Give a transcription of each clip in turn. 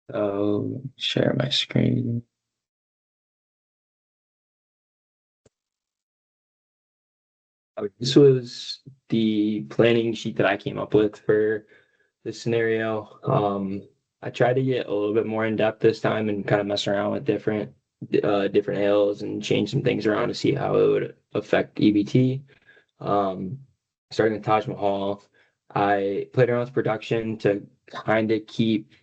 Share my screen. This was the planning sheet that I came up with for this scenario. I tried to get a little bit more in depth this time and kind of mess around with different ales and change some things around to see how it would affect EBT. Um, Starting with Taj Mahal, I played around with production to kind of keep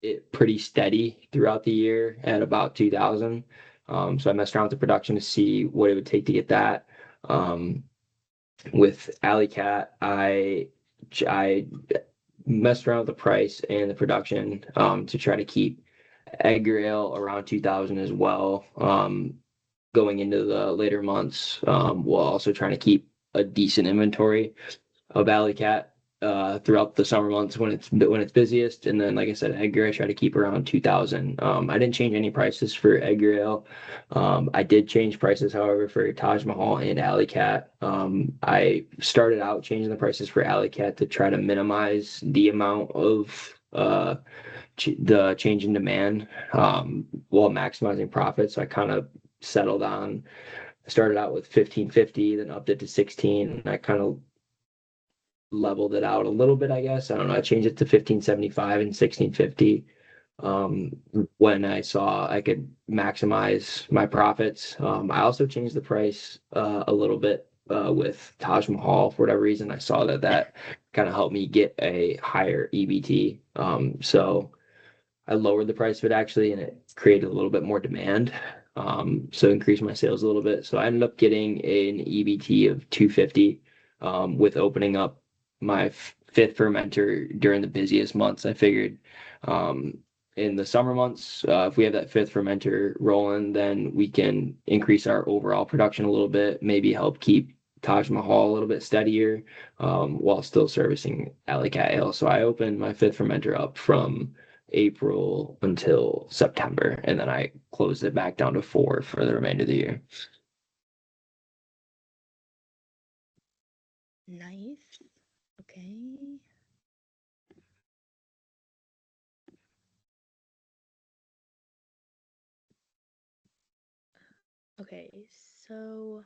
it pretty steady throughout the year at about 2000. So I messed around with the production to see what it would take to get that. Um, with Alley Cat, I messed around with the price and the production to try to keep Edgar Ale around 2000 as well. Going into the later months, while also trying to keep a decent inventory of Alley Cat throughout the summer months when it's busiest. And then, like I said, Edgar, I try to keep around 2000. I didn't change any prices for Edgar Ale. I did change prices, however, for Taj Mahal and Alley Cat. I started out changing the prices for Alley Cat to try to minimize the amount of the change in demand while maximizing profit. So I kind of settled on. I started out with 1550, then upped it to 16. And I kind of leveled it out a little bit, I guess. I don't know. I changed it to 1575 and 1650 um, when I saw I could maximize my profits. I also changed the price a little bit with Taj Mahal for whatever reason. I saw that kind of helped me get a higher EBT. So I lowered the price of it actually, and it created a little bit more demand. So increased my sales a little bit. So I ended up getting an EBT of 250 with opening up my fifth fermenter during the busiest months. I figured in the summer months, if we have that fifth fermenter rolling, then we can increase our overall production a little bit, maybe help keep Taj Mahal a little bit steadier while still servicing Alley Cat Ale. So I opened my fifth fermenter up from April until September, and then I closed it back down to four for the remainder of the year. Nice. Okay. Okay, so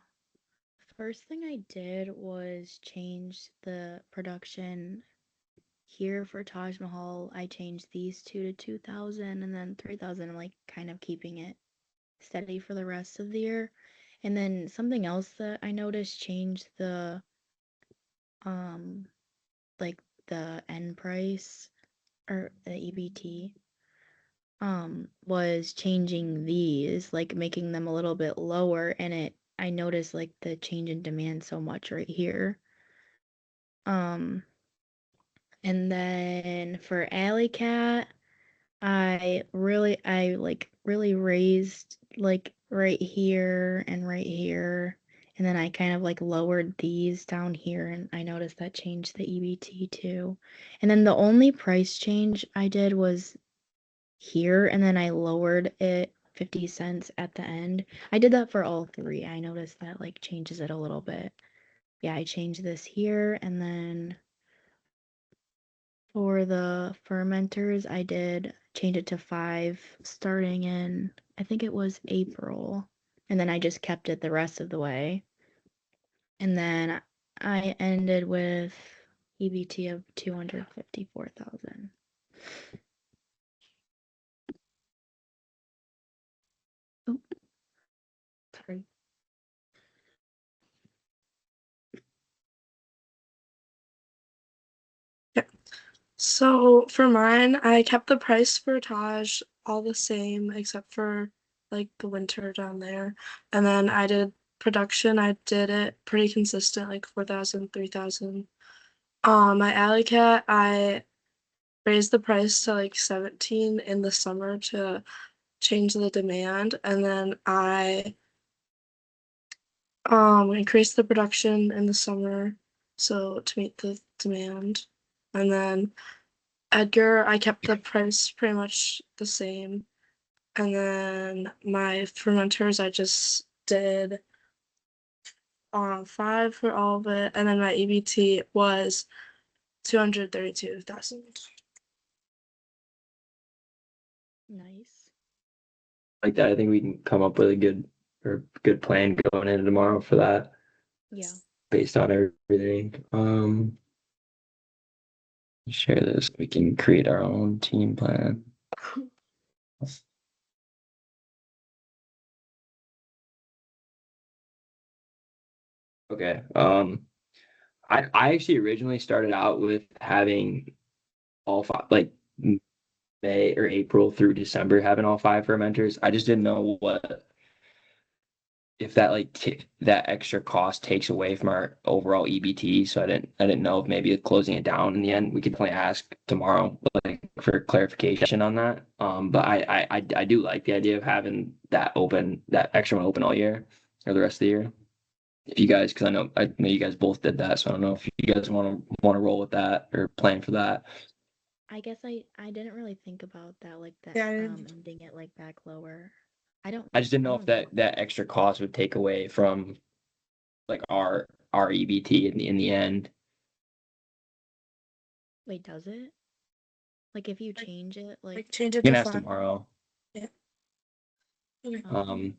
first thing I did was change the production here for Taj Mahal. I changed these two to 2000 and then 3000, like kind of keeping it steady for the rest of the year. And then something else that I noticed changed um like the end price or the EBT was changing these, like making them a little bit lower, and I noticed like the change in demand so much right here. Um and then for Alley Cat, I like really raised like right here and right here. And then I kind of like lowered these down here and I noticed that changed the EBT too. And then the only price change I did was here and then I lowered it 50 cents at the end. I did that for all three. I noticed that like changes it a little bit. Yeah, I changed this here and then for the fermenters, I did change it to 5 starting in, I think it was April. And then I just kept it the rest of the way. And then I ended with EBT of 254,000. Oh, sorry. Yeah. So for mine, I kept the price for Taj all the same except for like the winter down there. And then I did production, I did it pretty consistent, like 4,000, 3,000. My Alley Cat, I raised the price to like 17 in the summer to change the demand. And then I increased the production in the summer so to meet the demand. And then Edgar, I kept the price pretty much the same. And then my fermenters, I just did 5 for all of it. And then my EBT was 232,000. Nice. Like that. I think we can come up with a good plan going into tomorrow for that Yeah. based on everything. Share this. We can create our own team plan. Okay. I actually originally started out with having all five, like May or April through December, having all five fermenters. I just didn't know what if that that extra cost takes away from our overall EBT. So I didn't know if maybe closing it down in the end. We could definitely ask tomorrow, like for clarification on that. But I do like the idea of having that extra one open all year or the rest of the year. If you guys, because I know you guys both did that, so I don't know if you guys want to roll with that or plan for that. I guess I didn't really think about that like that Yeah, ending it like back lower. I don't I just didn't I know if don't know. that extra cost would take away from like our EBT in the end. Wait, does it? Like if you change it like like change You it can to ask 5. tomorrow. Yeah. Okay. Um,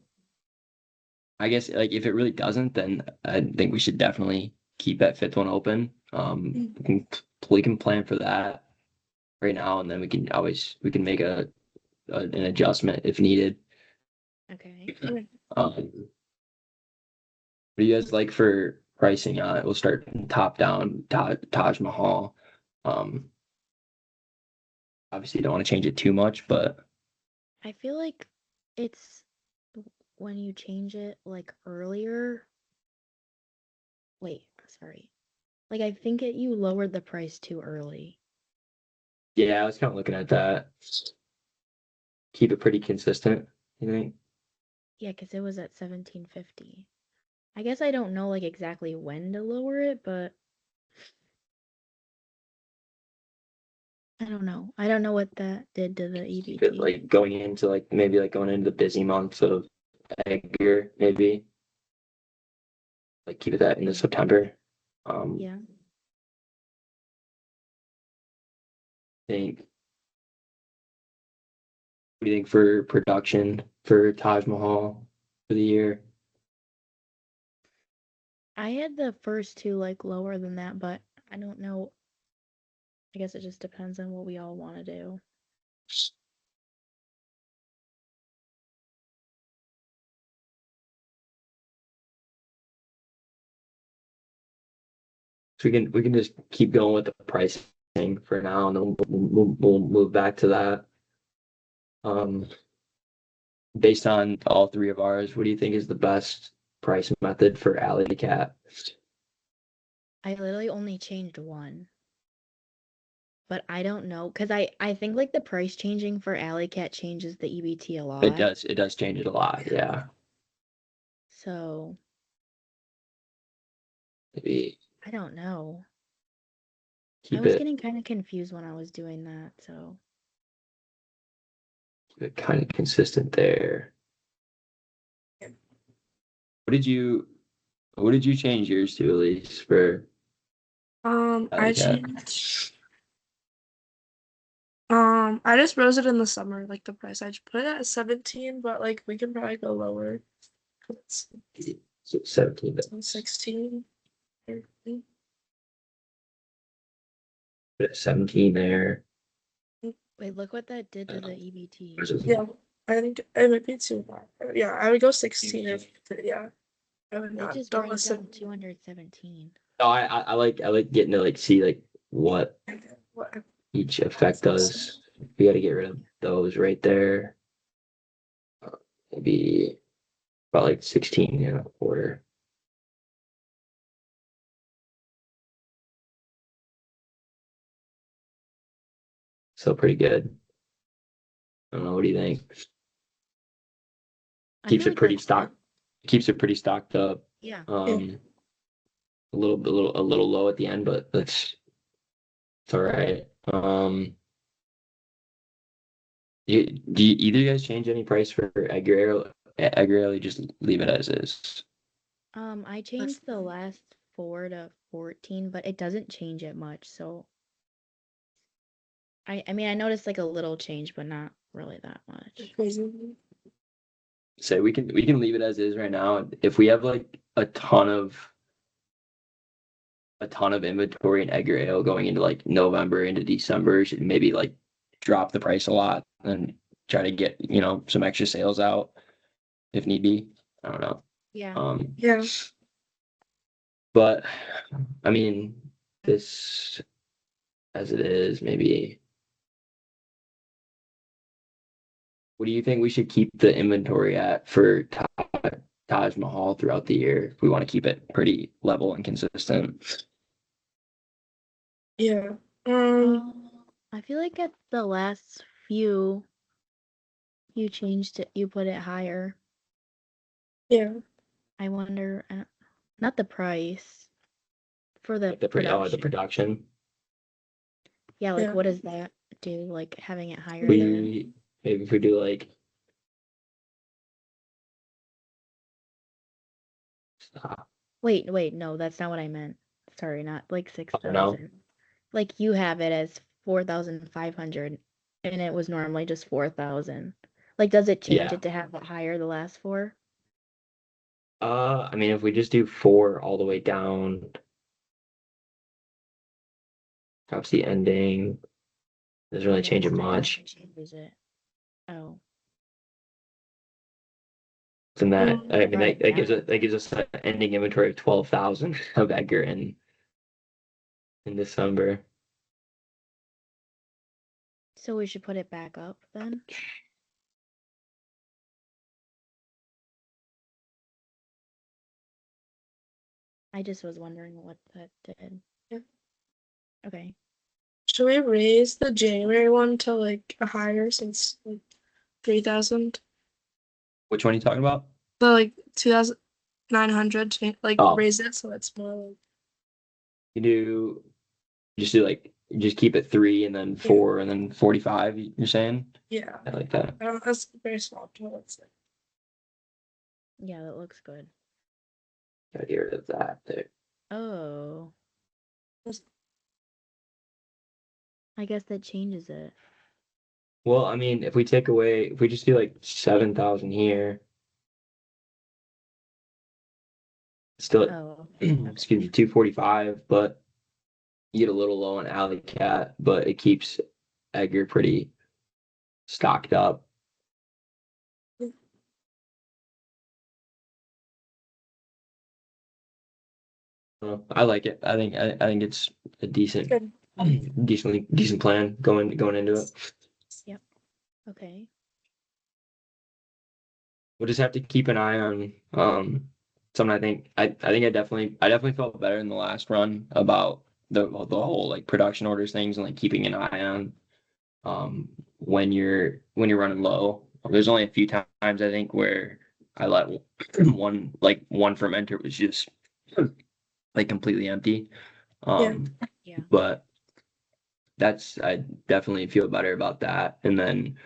I guess like if it really doesn't, then I think we should definitely keep that fifth one open. Mm. We can plan for that right now, and then we can make an adjustment if needed. okay. Okay. What do you guys like for pricing on it? We'll start top down, Taj Mahal. Um, Obviously, you don't want to change it too much, but I feel like it's when you change it like earlier. Wait, sorry. Like I think you lowered the price too early. yeah, I was kind of looking at that. Keep it pretty consistent, you think? Yeah, because it was at 1750. I guess I don't know like exactly when to lower it, but I don't know. I don't know what that did to the Keep it EBT. like going into like maybe like going into the busy months of Edgar, maybe like keep it that into Okay. September. Yeah. Think what do you think for production for Taj Mahal for the year? I had the first two like lower than that, but I don't know. I guess it just depends on what we all want to do. So we can just keep going with the pricing for now, and then we'll move back to that. Um, Based on all three of ours, what do you think is the best price method for Alley Cat? I literally only changed one, but I don't know because I think like the price changing for Alley Cat changes the EBT a It lot. does. It does change it a lot. Yeah. So Maybe I don't know. I keep was it getting kind of confused when I was doing that. So kind of consistent there. What did you what did you change yours to, Elise, for I Alley Cat? changed. I just rose it in the summer, like the price. I just put it at 17, but like we can probably go lower. It's So 17 16. Put it 17 there. wait, look what that did to the EBT. Versus Yeah, I think it might be too high. Yeah, I would go 16 if yeah. I would It not. just Don't brings down listen. 217. no, I like getting to like see like what What? each effect does. We got to get rid of those right there. Maybe about like 16 and a quarter. So pretty good. I don't know. What do you think? I Keeps feel it like pretty that's good. stocked. Keeps it pretty stocked up. Yeah. Yeah. A little low at the end, but it's all right. Either you guys change any price for Edgar? Edgar, you just leave it as is. I changed the last 4 to 14, but it doesn't change it much. So I mean I noticed like a little change, but not really that much. Crazy. So we can leave it as is right now. If we have like a ton of inventory in Edgar Ale going into like November into December, should maybe like drop the price a lot and try to get, some extra sales out if need be. I don't know. Yeah. Yeah. But I mean, this as it is, maybe. What do you think we should keep the inventory at for Taj Mahal throughout the year if we want to keep it pretty level and consistent? Yeah. I feel like at the last few, you changed it, you put it higher. Yeah. I wonder, not the price, for the Like the production. production. Yeah, like Yeah. what does that do? Like having it higher there? Maybe if we do like stop. Wait, no, that's not what I meant. Sorry, not like Oh, no. 6,000. Like you have it as 4,500 and it was normally just 4,000. Like does it change Yeah. it to have it higher the last four? I mean, if we just do 4 all the way down, obviously ending doesn't really Yeah, change it that much. changes it. Oh, And that I mean right, that gives us an ending inventory of 12,000 of Edgar in December. so we should put it back up then? I just was wondering what that did. Yeah. Okay. Should we raise the January one to like a higher since like 3,000? Which one are you talking about? The like 2,900 like Oh. raise it so it's more like You just do like just keep it 3 and then 4 and then 45, you're saying? yeah. I like that. I don't that's very small toilets. Yeah, that looks good. Gotta get rid of that there. Oh. I guess that changes it. Well, I mean, if we just do like 7,000 here, still, Oh, excuse me, 245, but you get a little low on Alley Cat, but it keeps Edgar pretty stocked up. I like it. I think it's a decent, Good. decent plan going into it. okay. We'll just have to keep an eye on something. I think I definitely felt better in the last run about the whole like production orders things and like keeping an eye on when you're running low. There's only a few times I think where I let one fermenter was just like completely empty. Yeah. But I definitely feel better about that. And then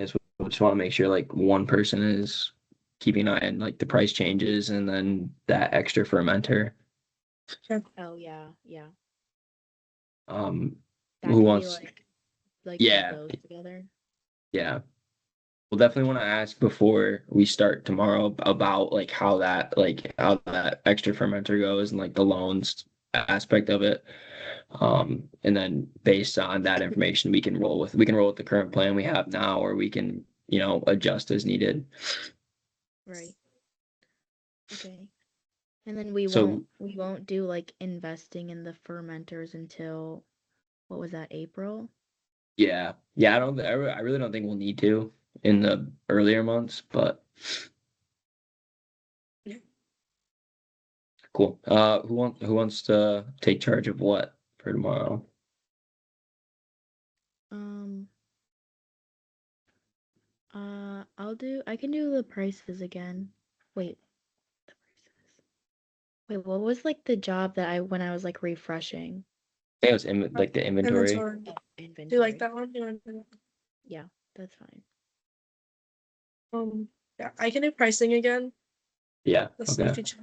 I just want to make sure like one person is keeping an eye on like the price changes and then that extra fermenter. Oh yeah, yeah. Um, That who could wants? be like Yeah, those together. yeah. We'll definitely want to ask before we start tomorrow about like how that extra fermenter goes and like the loans aspect of it. And then based on that information, we can roll with the current plan we have now, or we can, adjust as needed. Right. Okay. And then we So won't do like investing in the fermenters until what was that, April? yeah, I really don't think we'll need to in the earlier months, but Yeah. cool. Who wants to take charge of what for tomorrow? I can do the prices again. Wait, the prices. Wait, what was like the job that when I was like refreshing? I think it was like the inventory. Oh, Do you inventory. like that one? You want to do that? Yeah, that's fine. Yeah, I can do pricing again. Yeah. The Okay. safety check.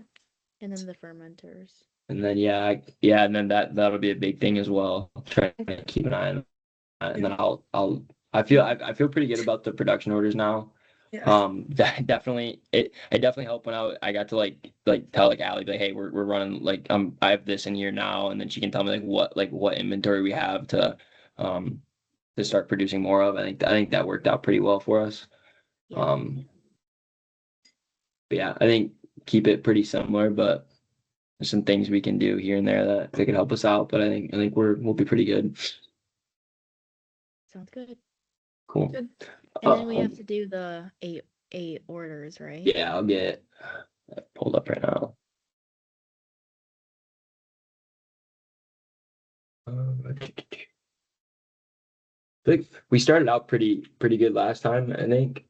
And then the fermenters. And then and then that'll be a big thing as well. Trying to keep an eye on that. And then I'll I feel pretty good about the production orders now. Yeah. That definitely it definitely helped when I got to like tell like Allie like, hey, we're running like I have this in here now, and then she can tell me like what inventory we have um to start producing more of. I think that worked out pretty well for us. Yeah. But yeah, I think keep it pretty similar, but there's some things we can do here and there that could help us out. But I think we'll be pretty good. Sounds good. Cool. Good. And then we have Um, to do the eight orders, right? yeah, I'll get that pulled up right now. I think we started out pretty good last time, I think,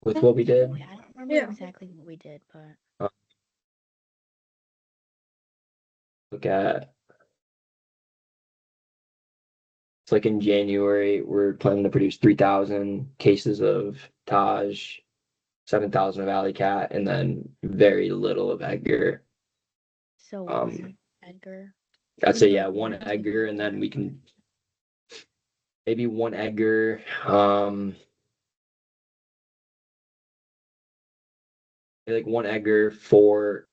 with what we did. I don't remember Yeah. exactly what we did, but Look at it's like in January, we're planning to produce 3,000 cases of Taj, 7,000 of Alley Cat, and then very little of Edgar. so Um, one Edgar. I'd say Maybe, yeah, like, one or two Edgar, and then we Edgar. can maybe one Edgar. Maybe like one Edgar, four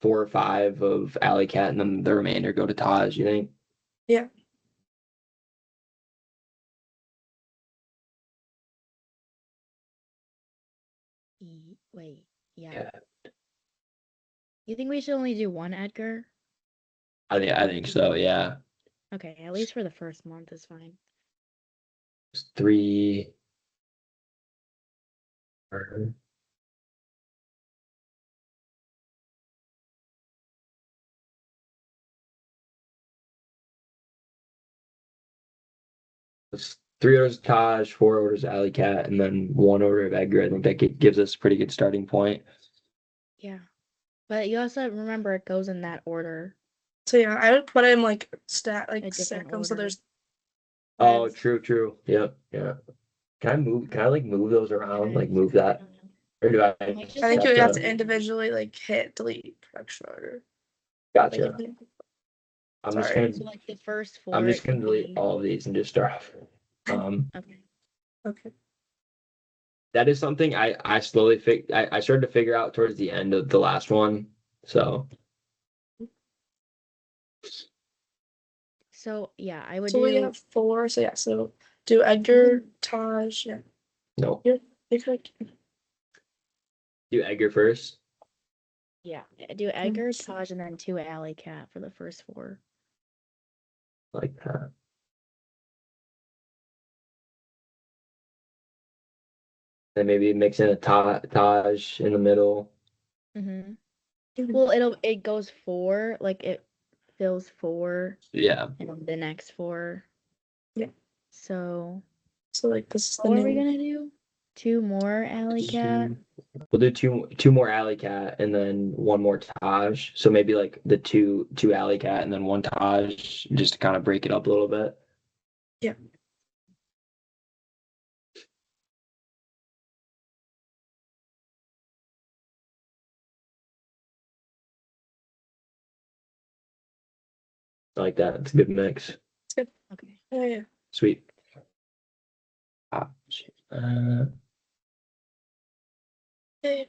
or five of Alley Cat, and then the remainder go to Taj. You think? Yeah. Wait, yeah. Yeah, You think we should only do one Edgar? I think so. Yeah, Okay, at least for the first month is fine. it's three. Or- It's three orders of Taj, four orders of Alley Cat, and then one order of Edgar. I think that gives us a pretty good starting point. Yeah. But you also remember it goes in that order. So yeah, I would put him like A stack different them so order. there's Oh, red. true. Yep, yeah. Can I like move those around? Like move I that? don't know. Or do I Might just just I think you have would have to? to individually like hit delete production order. Like, Gotcha. sorry. So like the first I'm four, just it gonna could delete be all of these and just start off. okay. Okay. That is something I slowly I started to figure out towards the end of the last one. So So yeah, I would So we do have 4. So yeah, so do Edgar, Taj, yeah. no, You're correct. do Edgar first. yeah, do Edgar, Taj, and then 2 Alley Cat for the first 4. Like that. Then maybe mix in a Taj in the middle. Mm-hmm. Mhm. Well, it goes 4, like it fills 4, Yeah. and then the next 4. Yeah. So So like this is the what are we new. gonna do? 2 more Alley Cat. We'll do two more Alley Cat and then one more Taj. So maybe like the two Alley Cat and then one Taj, just to kind of break it up a little bit. Yeah. I like that. It's a good mix. It's good. Okay. Yeah. Sweet. Shit. Yeah.